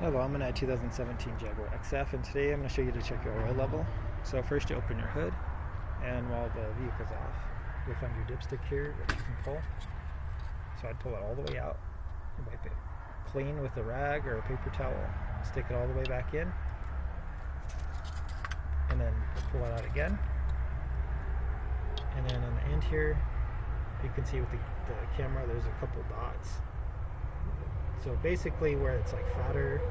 Hello, I'm in a 2017 Jaguar XF, and today I'm going to show you to check your oil level. So first you open your hood, and while the vehicle's off, you'll find your dipstick here that you can pull. So I'd pull it all the way out, wipe it clean with a rag or a paper towel, stick it all the way back in, and then pull it out again. And then on the end here, you can see with the camera there's a couple dots. So basically where it's like fatter,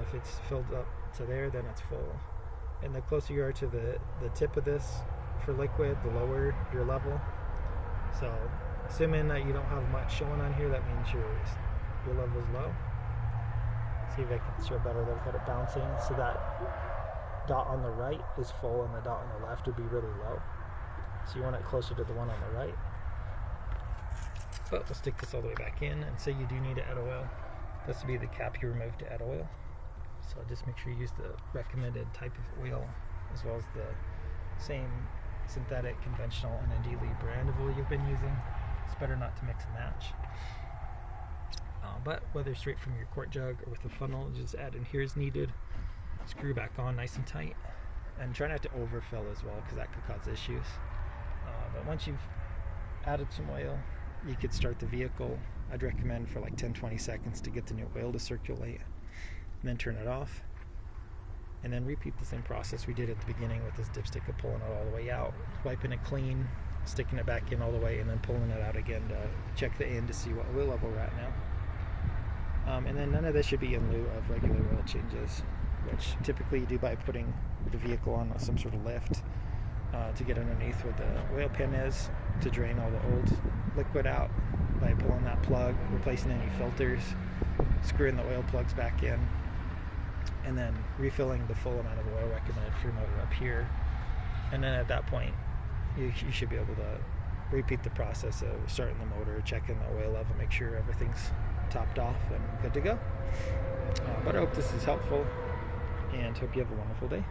if it's filled up to there, then it's full. And the closer you are to the tip of this for liquid, the lower your level. So assuming that you don't have much showing on here, that means your level is low. See if I can show better there without it bouncing. So that dot on the right is full and the dot on the left would be really low. So you want it closer to the one on the right. But we'll stick this all the way back in, and say you do need to add oil. This would be the cap you remove to add oil. So just make sure you use the recommended type of oil, as well as the same synthetic, conventional, and ideally brand of oil you've been using. It's better not to mix and match. But whether straight from your quart jug or with a funnel, just add in here as needed. Screw back on nice and tight, and try not to overfill as well, because that could cause issues. But once you've added some oil, you could start the vehicle. I'd recommend for like 10-20 seconds to get the new oil to circulate, and then turn it off, and then repeat the same process we did at the beginning with this dipstick of pulling it all the way out, wiping it clean, sticking it back in all the way, and then pulling it out again to check the end to see what oil level we're at now. And then none of this should be in lieu of regular oil changes, which typically you do by putting the vehicle on some sort of lift to get underneath where the oil pan is, to drain all the old liquid out by pulling that plug, replacing any filters, screwing the oil plugs back in, and then refilling the full amount of oil recommended for your motor up here. And then at that point you should be able to repeat the process of starting the motor, checking the oil level, make sure everything's topped off and good to go. But I hope this is helpful, and hope you have a wonderful day.